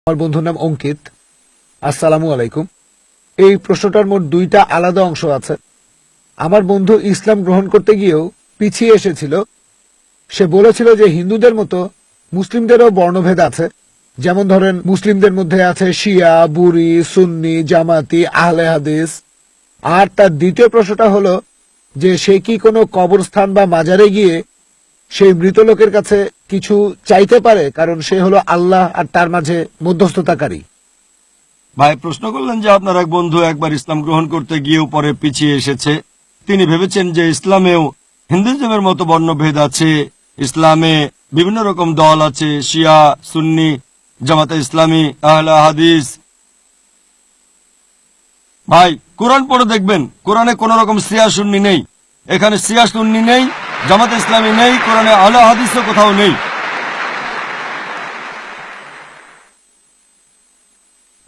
আমার বন্ধুর নাম অঙ্কিত। আসসালামু আলাইকুম। এই প্রশ্নটার মোট দুইটা আলাদা অংশ আছে। আমার বন্ধু ইসলাম গ্রহণ করতে গিয়েও পিছিয়ে এসেছিল। সে বলেছিল যে হিন্দুদের মতো মুসলিমদেরও বর্ণভেদ আছে, যেমন ধরেন মুসলিমদের মধ্যে আছে শিয়া, বুরি, সুন্নি, জামাতি, আহলে হাদিস। আর তার দ্বিতীয় প্রশ্নটা হলো যে সে কি কোনো কবরস্থান বা মাজারে গিয়ে সেই মৃত লোকের কাছে কিছু চাইতে পারে, কারণ সে হলো আল্লাহ আর তার মাঝে মধ্যস্থতাকারী। ভাই প্রশ্ন করলেন যে আপনার এক বন্ধু একবার ইসলাম গ্রহণ করতে গিয়েও পরে পিছিয়ে এসেছে। তিনি ভেবেছেন যে ইসলামেও হিন্দুইজমের মতো বর্ণভেদ আছে, ইসলামে বিভিন্ন রকম দল আছে, শিয়া, সুন্নি, জামাতে ইসলামী, আহলে হাদিস। ভাই কোরআন পড়ে দেখবেন, কোরআনে কোন রকম শিয়া সুন্নি নেই। এখানে শিয়া সুন্নি নেই, জামাতে ইসলামী নেই, কোরআনে আহলে হাদিসও কোথাও নেই।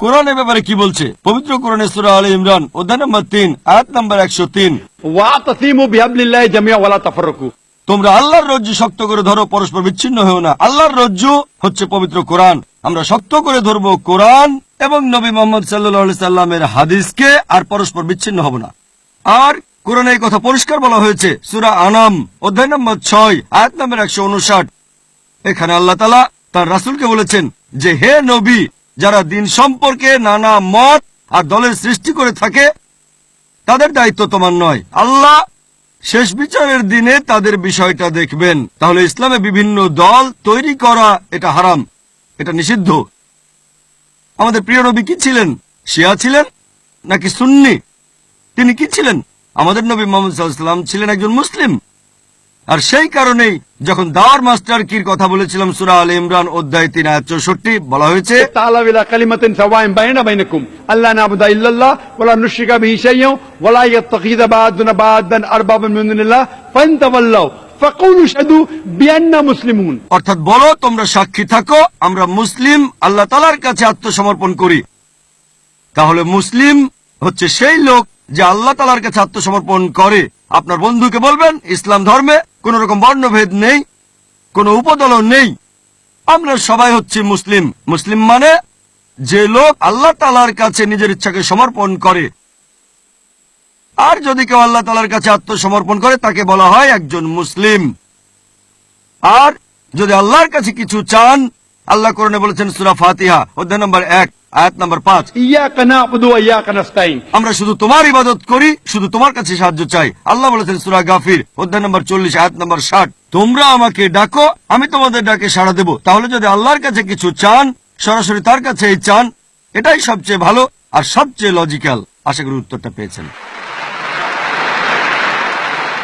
কোরআন এ ব্যাপারে কি বলছে? পবিত্র কোরআনে সূরা আলে ইমরান অধ্যায় নম্বর 3 আয়াত নম্বর 103, ওয়াতাসিমু বিহাবলিল্লাহি জামিআ ওয়ালা তাফাররাকু। তোমরা আল্লাহর রজ্জু শক্ত করে ধরো, পরস্পর বিচ্ছিন্ন হও না। আল্লাহর রজ্জু হচ্ছে পবিত্র কোরআন। আমরা শক্ত করে ধরবো কোরআন এবং নবী মুহাম্মদ সাল্লাল্লাহু আলাইহি সাল্লামের হাদিসকে, আর পরস্পর বিচ্ছিন্ন হব না। আর কোরআনে এই কথা পরিষ্কার বলা হয়েছে সূরা আনাম অধ্যায় নম্বর 6 আয়াত নম্বর 159। এখানে আল্লাহ তাআলা তার রাসূলকে বলেছেন যে হে নবী, যারা দিন সম্পর্কে নানা মত আর দলের সৃষ্টি করে থাকে তাদের দায়িত্ব তোমার নয়। আল্লাহ শেষ বিচারের দিনে তাদের বিষয়টা দেখবেন। তাহলে ইসলামে বিভিন্ন দল তৈরি করা এটা হারাম, এটা নিষিদ্ধ। আমাদের প্রিয় নবী কি ছিলেন? শিয়া ছিলেন নাকি সুন্নি? তিনি কি ছিলেন? আমাদের নবী মুহাম্মদ সাল্লাল্লাহু আলাইহি ওয়াসাল্লাম ছিলেন একজন মুসলিম। আর সেই কারণেই যখন দাওয়ার মাস্টার কির কথা বলেছিলাম সূরা আলে ইমরান অধ্যায় 3 আয়াত 64 বলা হয়েছে তাআলা ইলা কালিমাতিন সাওয়াইন বাইনা বাইনাকুম আল্লা না'বুদা ইল্লাল্লাহ ওয়া লা নুশরিকা বিহি শাইয়্যান ওয়া লা ইয়াত্তাখিযা বা'দুনা বা'দান আরবাবান মিন দুনিল্লাহ ফান্তাওয়াল্লাউ ফাকুলু শাহাদু বিআন্না মুসলিমুন। অর্থাৎ বলো তোমরা সাক্ষী থাকো আমরা মুসলিম, আল্লাহ তাআলার কাছে আত্মসমর্পণ করি। তাহলে মুসলিম হচ্ছে সেই লোক যে আল্লাহ তাআলার কাছে আত্মসমর্পণ করে। আপনার বন্ধুকে বলবেন ইসলাম ধর্মে কোন রকম বর্ণভেদ নেই, কোন উপদলও নেই, আমরা সবাই হচ্ছে মুসলিম। মুসলিম মানে যে লোক আল্লাহ তাআলার কাছে নিজের ইচ্ছাকে সমর্পণ করে। আর যদি কেউ আল্লাহ তাআলার কাছে আত্মসমর্পণ করে তাকে বলা হয় একজন মুসলিম। আর যদি আল্লাহর কাছে কিছু চান, আল্লাহ কোরআনে বলেছেন সূরা ফাতিহা অধ্যায় নম্বর 1 আয়াত নম্বর 5, ইয়াকা না'বুদু ওয়া ইয়াকা নাস্তাইন। আমরা শুধু তোমার ইবাদত করি, শুধু তোমার কাছে সাহায্য চাই। আল্লাহ বলেছেন সূরা গাফির অধ্যায় নম্বর 40 আয়াত নম্বর 60, তোমরা আমাকে ডাকো আমি তোমাদের ডাকে সাড়া দেব। তাহলে যদি আল্লাহর কাছে কিছু চান সরাসরি তার কাছেই চান, এটাই সবচেয়ে ভালো আর সবচেয়ে লজিক্যাল। আশা করি উত্তরটা পেয়েছেন।